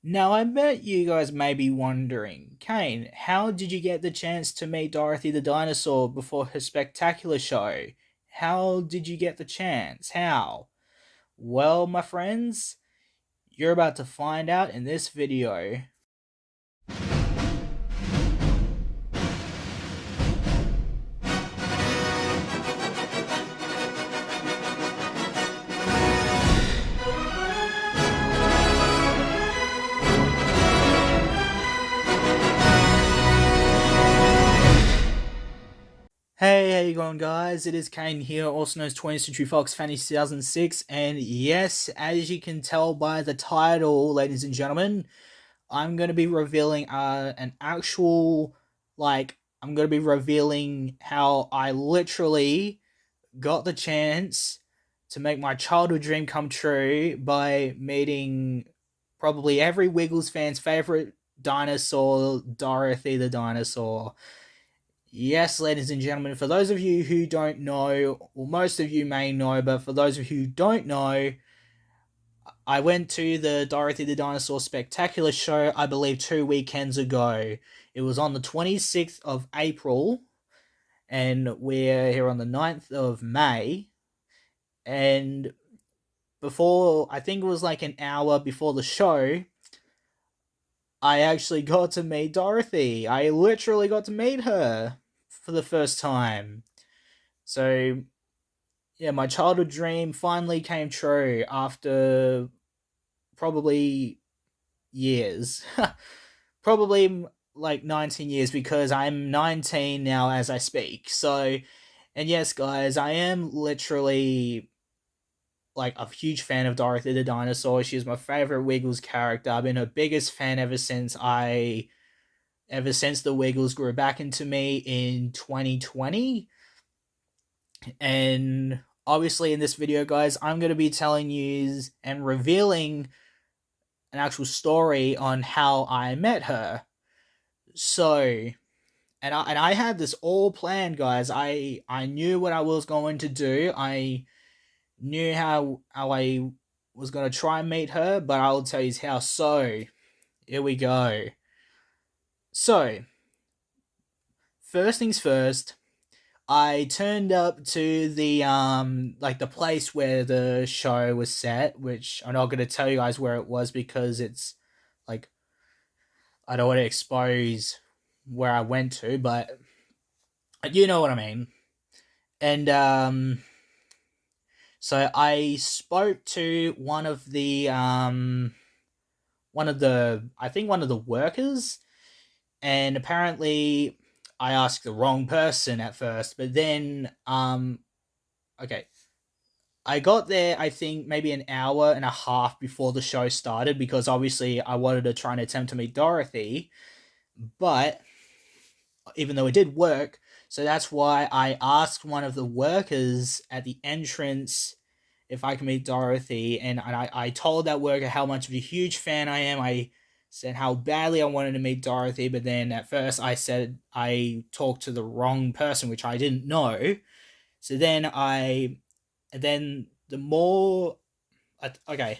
Now, I bet you guys may be wondering, Kane, how did you get the chance to meet Dorothy the Dinosaur before her spectacular show? How did you get the chance? How? Well, my friends, you're about to find out in this video. Hey, how you going, guys? It is Kane here, also known as 20th Century Fox Fantasy 2006, and yes, as you can tell by the title, ladies and gentlemen, I'm going to be revealing an actual, I'm going to be revealing how I literally got the chance to make my childhood dream come true by meeting probably every Wiggles fan's favorite dinosaur, Dorothy the Dinosaur. Yes, ladies and gentlemen, for those of you who don't know, well, most of you may know, but for those of you who don't know, I went to the Dorothy the Dinosaur Spectacular show, I believe 2 weekends ago. It was on the 26th of April, and we're here on the 9th of May. And before, I think it was like an hour before the show, I actually got to meet Dorothy. I literally got to meet her for the first time. So, yeah, my childhood dream finally came true after probably years. Probably like 19 years because I'm 19 now as I speak. So, and yes, guys, I am literally like a huge fan of Dorothy the Dinosaur. She's my favorite Wiggles character. I've been her biggest fan ever since the Wiggles grew back into me in 2020. And obviously in this video, guys, I'm going to be telling you and revealing an actual story on how I met her. So, and I had this all planned, guys. I knew what I was going to do. I knew how I was going to try and meet her, but I'll tell you how. So, here we go. So, first things first, I turned up to the the place where the show was set, which I'm not going to tell you guys where it was because it's like I don't want to expose where I went to, but you know what I mean. And so I spoke to one of the workers, and apparently I asked the wrong person at first, but then okay, I got there, I think maybe an hour and a half before the show started because obviously I wanted to try and attempt to meet Dorothy, but even though it did work, so that's why I asked one of the workers at the entrance if I can meet Dorothy, and I told that worker how much of a huge fan I am. I said how badly I wanted to meet Dorothy, but then at first I said I talked to the wrong person, which I didn't know. So then the more, okay,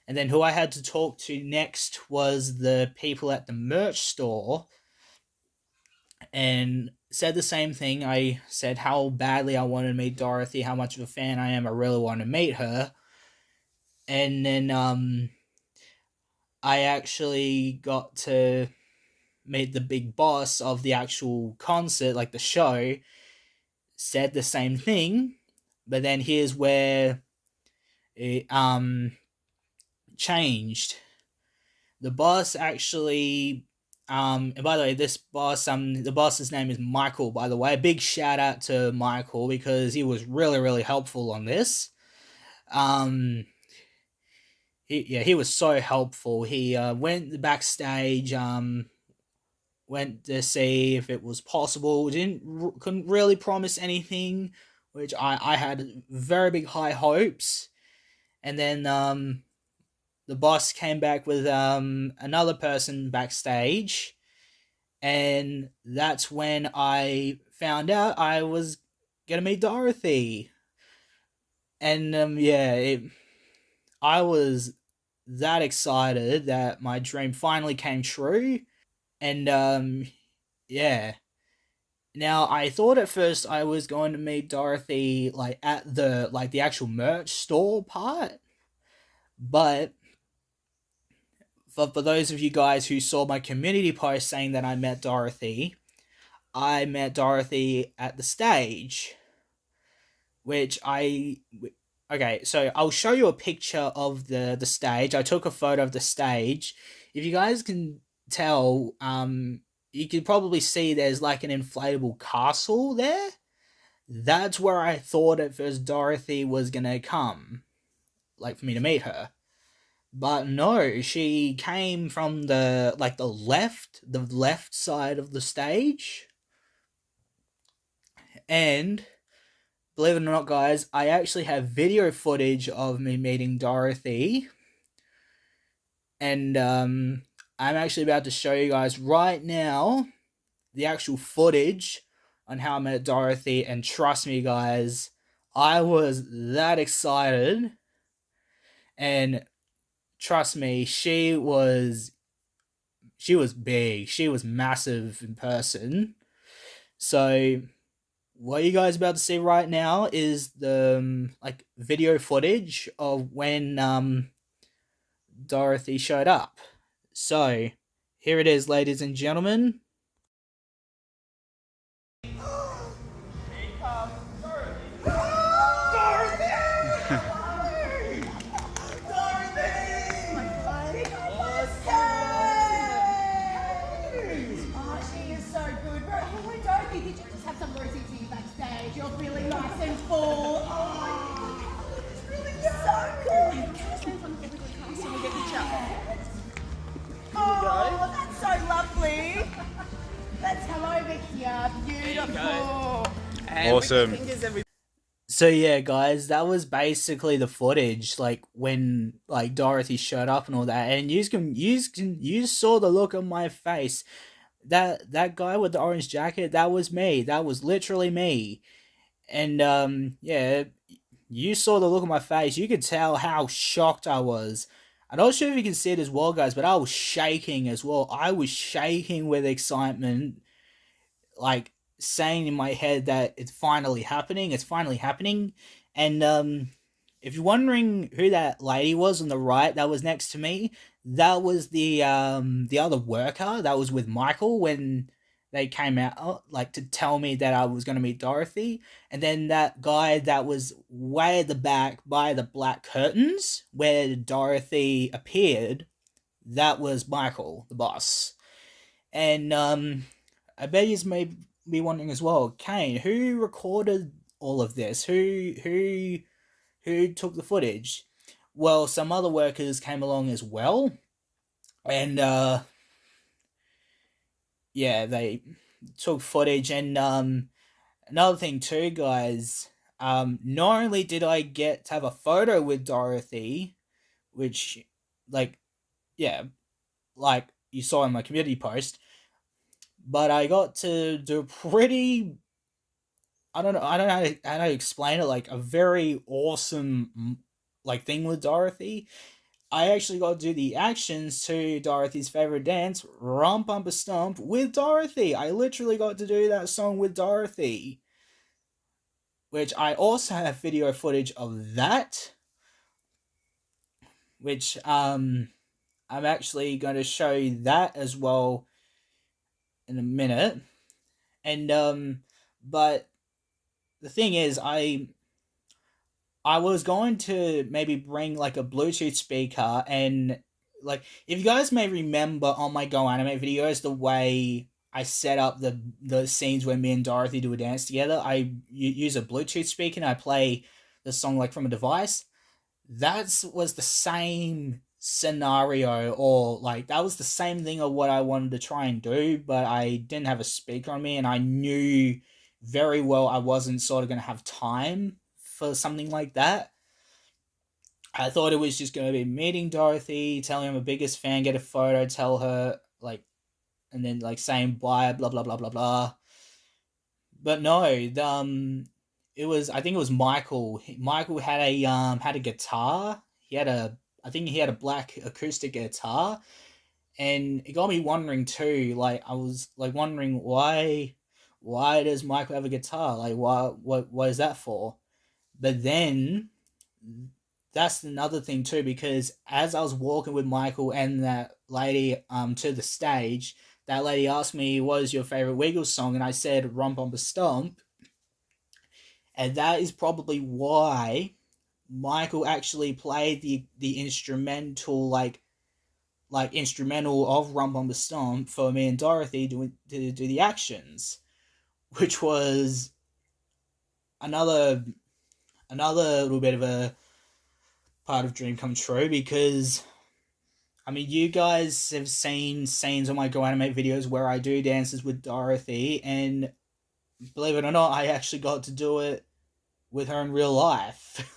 and then who I had to talk to next was the people at the merch store, and said the same thing. I said how badly I wanted to meet Dorothy, how much of a fan I am. I really want to meet her. And then I actually got to meet the big boss of the actual concert, like the show, said the same thing. But then here's where it changed. The boss actually and by the way, this boss, the boss's name is Michael, by the way. Big shout out to Michael because he was really, really helpful on this. Um, he was so helpful. He went backstage, went to see if it was possible. Couldn't really promise anything, which I had very big high hopes. And then the boss came back with another person backstage, and that's when I found out I was gonna meet Dorothy. And I was that excited that my dream finally came true. And yeah. Now I thought at first I was going to meet Dorothy like at the actual merch store part, but for those of you guys who saw my community post saying that I met Dorothy at the stage, which okay, so I'll show you a picture of the stage. I took a photo of the stage. If you guys can tell, you can probably see there's like an inflatable castle there. That's where I thought at first Dorothy was gonna come, like for me to meet her. But no, she came from the left side of the stage. And believe it or not, guys, I actually have video footage of me meeting Dorothy. And I'm actually about to show you guys right now the actual footage on how I met Dorothy. And trust me, guys, I was that excited. And trust me, she was big. She was massive in person. So what you guys about to see right now is the like video footage of when Dorothy showed up. So here it is, ladies and gentlemen. You're feeling nice and full. Oh, it's really so good. Can I stand on everybody comes and we get each other? Oh, that's so lovely. Let's come over here. Beautiful. Awesome. So yeah, guys, that was basically the footage, like when like Dorothy showed up and all that, and you saw the look on my face. That guy with the orange jacket, that was me. That was literally me. And yeah, you saw the look on my face. You could tell how shocked I was. I'm not sure if you can see it as well, guys, but I was shaking as well. I was shaking with excitement, like saying in my head that it's finally happening. It's finally happening. And if you're wondering who that lady was on the right that was next to me, that was the other worker that was with Michael when they came out like to tell me that I was going to meet Dorothy. And then that guy that was way at the back by the black curtains where Dorothy appeared, that was Michael, the boss. And I bet you may be wondering as well, Kane, who recorded all of this? Who took the footage? Well, some other workers came along as well, and yeah, they took footage. And another thing too, guys, not only did I get to have a photo with Dorothy, which, like, yeah, like you saw in my community post, but I got to do pretty. I don't know how to explain it. Like a very awesome like thing with Dorothy. I actually got to do the actions to Dorothy's favorite dance, Rump Bumper Stomp, with Dorothy. I literally got to do that song with Dorothy, which I also have video footage of that, which I'm actually going to show you that as well in a minute. And but the thing is, I was going to maybe bring like a Bluetooth speaker, and like if you guys may remember on my Go Anime videos, the way I set up the scenes where me and Dorothy do a dance together, I use a Bluetooth speaker and I play the song like from a device. That was the same scenario, or like that was the same thing of what I wanted to try and do, but I didn't have a speaker on me, and I knew very well I wasn't sort of going to have time for something like that. I thought it was just going to be meeting Dorothy, telling her I'm a biggest fan, get a photo, tell her, like, and then, like, saying bye, blah, blah, blah, blah, blah. But no, I think it was Michael. Michael had a guitar. He had a I think he had a black acoustic guitar, and it got me wondering too. Like I was like wondering why does Michael have a guitar? Like what is that for? But then that's another thing too, because as I was walking with Michael and that lady to the stage, that lady asked me, "What is your favorite Wiggles song?" And I said, "Rump Bumper Stomp," and that is probably why Michael actually played the instrumental instrumental of Rump Bumper Stomp for me and Dorothy to do the actions, which was another little bit of a part of dream come true, because I mean, you guys have seen scenes on my Go Animate videos where I do dances with Dorothy, and believe it or not, I actually got to do it with her in real life.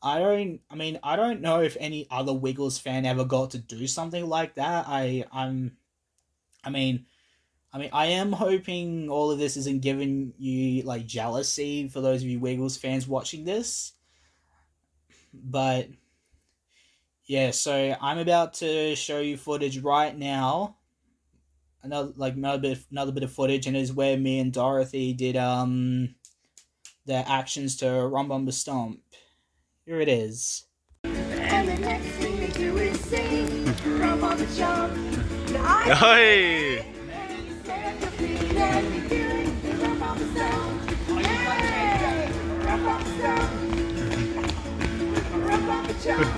I don't know if any other Wiggles fan ever got to do something like that. I mean, I am hoping all of this isn't giving you like jealousy for those of you Wiggles fans watching this, but yeah. So I'm about to show you footage right now. Another bit of footage, and is where me and Dorothy did their actions to Rum Bumper Stomp. Here it is. And the next thing they do is sing, Rum on the jump. Hey! And you stand your feet and you do it, the Rum on the stomp. Hey! Rum on the stomp. Rum on the jump.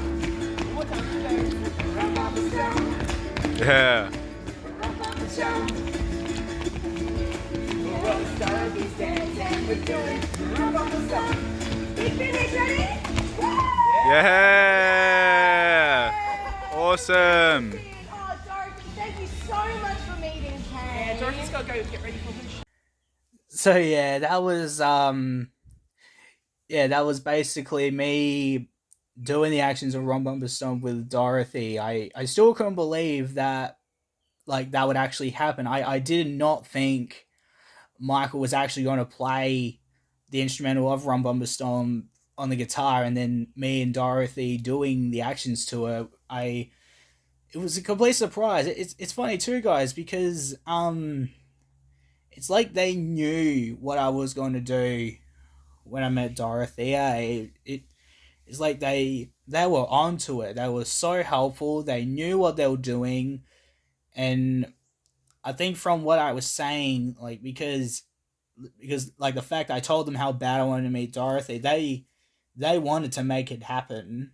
Rum on the stomp. Yeah. Rum on the jump. We'll start these dancing, we're doing Rum on the stomp. We finish, ready? Yeah! Awesome! Oh, Dorothy, thank you so much for meeting Kay. Yeah, Dorothy's got to go get ready for her show. So yeah, that was basically me doing the actions of Rum Bumper Stomp with Dorothy. I still couldn't believe that like that would actually happen. I did not think Michael was actually going to play the instrumental of Rum Bumper Stomp on the guitar, and then me and Dorothy doing the actions to her. It was a complete surprise. It's funny too, guys, because it's like they knew what I was going to do when I met Dorothy. It's like they were onto it. They were so helpful. They knew what they were doing, and I think from what I was saying, like because like the fact I told them how bad I wanted to meet Dorothy, they wanted to make it happen.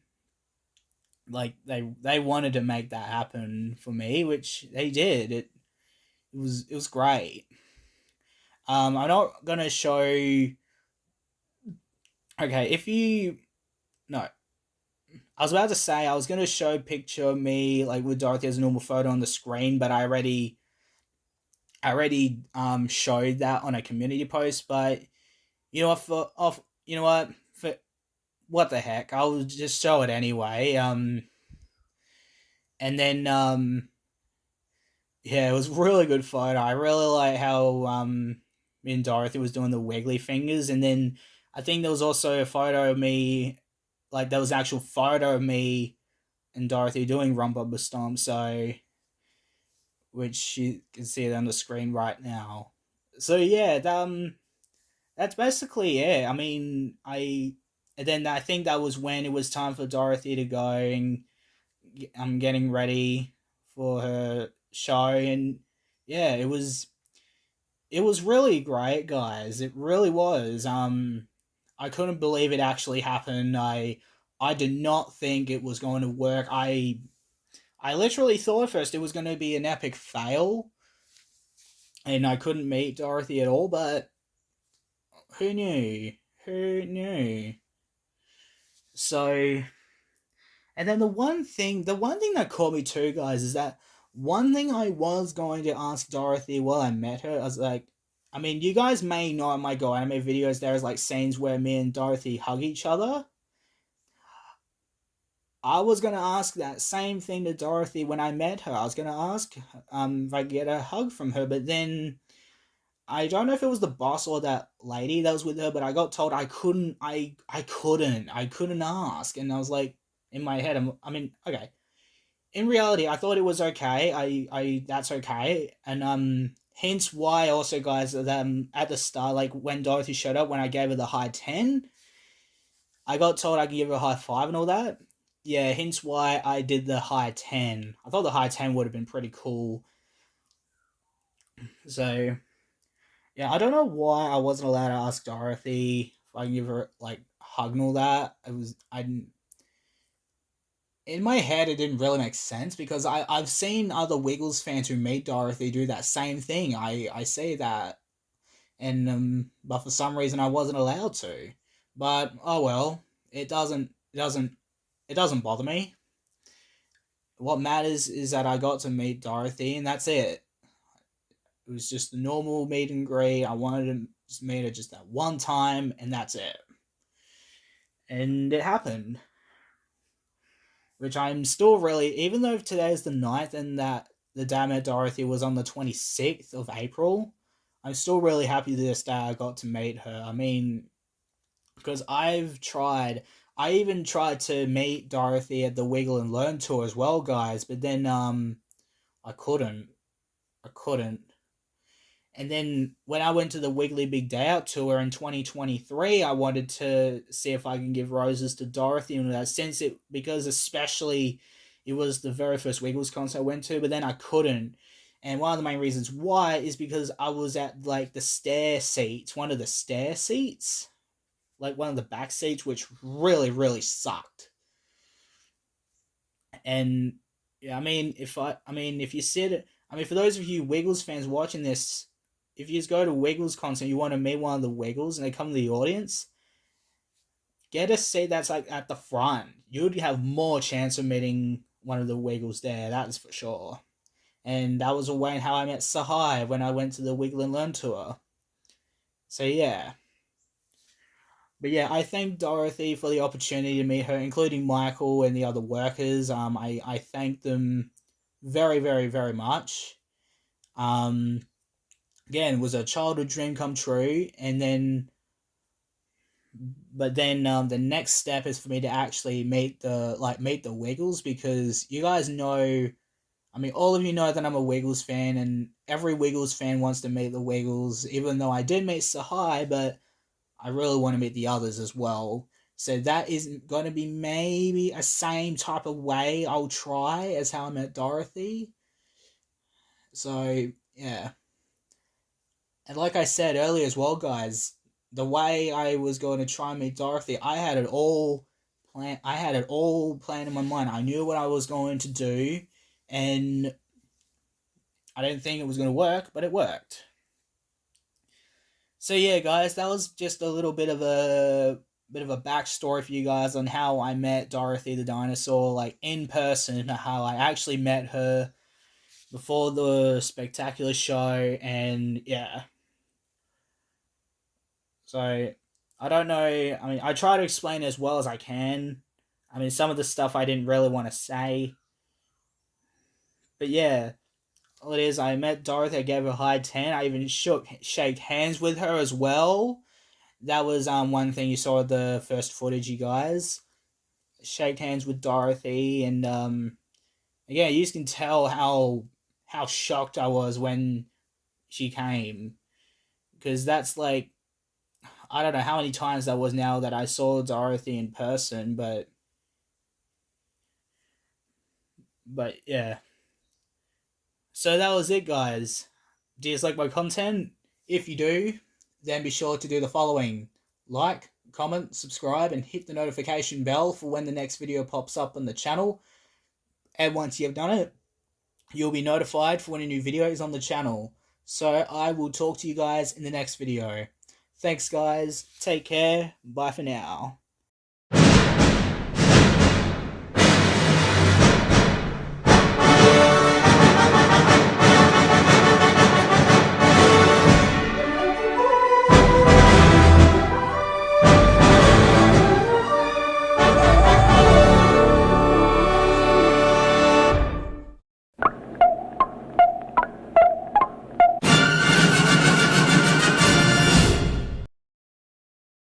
Like they wanted to make that happen for me, which they did. It was great. I'm not gonna show. Okay, if you no, I was about to say I was gonna show a picture of me like with Dorothy as a normal photo on the screen, but I already showed that on a community post. But you know what? For what the heck? I'll just show it anyway. And then yeah, it was a really good photo. I really like how me and Dorothy was doing the wiggly fingers, and then I think there was also a photo of me, like there was an actual photo of me and Dorothy doing Rum Bumper Stomp, so which you can see it on the screen right now. So yeah, that's basically it. I mean, and then I think that was when it was time for Dorothy to go, and I'm getting ready for her show, and yeah, it was really great, guys. It really was. I couldn't believe it actually happened. I did not think it was going to work. I literally thought at first it was going to be an epic fail, and I couldn't meet Dorothy at all, but who knew? Who knew? So, and then the one thing that caught me too, guys, is that one thing I was going to ask Dorothy while I met her. I was like, I mean, you guys may know in my Go Anime videos there's like scenes where me and Dorothy hug each other. I was gonna ask that same thing to Dorothy when I met her. I was gonna ask if I could get a hug from her, but then I don't know if it was the boss or that lady that was with her, but I got told I couldn't ask, and I was like, in my head, I mean, okay. In reality, I thought it was okay. That's okay, and hence why also, guys, that at the start, like when Dorothy showed up, when I gave her the high 10, I got told I could give her a high 5 and all that. Yeah, hence why I did the high 10. I thought the high 10 would have been pretty cool. So yeah, I don't know why I wasn't allowed to ask Dorothy if I can give her like a hug and all that. I didn't. In my head, it didn't really make sense because I've seen other Wiggles fans who meet Dorothy do that same thing. I say that, and but for some reason I wasn't allowed to. But oh well, it doesn't bother me. What matters is that I got to meet Dorothy, and that's it. It was just a normal meet and greet. I wanted to just meet her just that one time, and that's it. And it happened. Which I'm still really, even though today is the 9th and that the day I met Dorothy was on the 26th of April, I'm still really happy this day I got to meet her. I mean, because I even tried to meet Dorothy at the Wiggle and Learn tour as well, guys, but then I couldn't. I couldn't. And then when I went to the Wiggly Big Day Out tour in 2023, I wanted to see if I can give roses to Dorothy in that sense, because especially it was the very first Wiggles concert I went to, but then I couldn't. And one of the main reasons why is because I was at like the stair seats, one of the stair seats, like one of the back seats, which really, really sucked. And yeah, if you sit, for those of you Wiggles fans watching this, if you just go to Wiggles concert, you want to meet one of the Wiggles, and they come to the audience, get a seat that's like at the front. You'd have more chance of meeting one of the Wiggles there. That is for sure. And that was a way in how I met Sahai when I went to the Wiggle and Learn tour. So yeah. But yeah, I thank Dorothy for the opportunity to meet her, including Michael and the other workers. I thank them very, very, very much. Again, it was a childhood dream come true, and then, but then the next step is for me to actually meet the Wiggles, because you guys know, all of you know that I'm a Wiggles fan, and every Wiggles fan wants to meet the Wiggles, even though I did meet Sahai, but I really want to meet the others as well. So that is going to be maybe a same type of way I'll try as how I met Dorothy. So, yeah. And like I said earlier as well, guys, the way I was going to try and meet Dorothy, I had it all planned in my mind. I knew what I was going to do, and I didn't think it was going to work, but it worked. So yeah, guys, that was just a little bit of a backstory for you guys on how I met Dorothy the Dinosaur, like in person, how I actually met her before the spectacular show, and yeah. So I don't know. I try to explain as well as I can. Some of the stuff I didn't really want to say, but yeah. All it is, I met Dorothy. I gave her a high 10. I even shake hands with her as well. That was one thing you saw the first footage, you guys. Shake hands with Dorothy, and again, you can tell how shocked I was when she came, because that's like, I don't know how many times that was now that I saw Dorothy in person, but yeah. So that was it, guys. Do you like my content? If you do, then be sure to do the following: like, comment, subscribe, and hit the notification bell for when the next video pops up on the channel. And once you've done it, you'll be notified for when a new video is on the channel. So I will talk to you guys in the next video. Thanks, guys. Take care. Bye for now.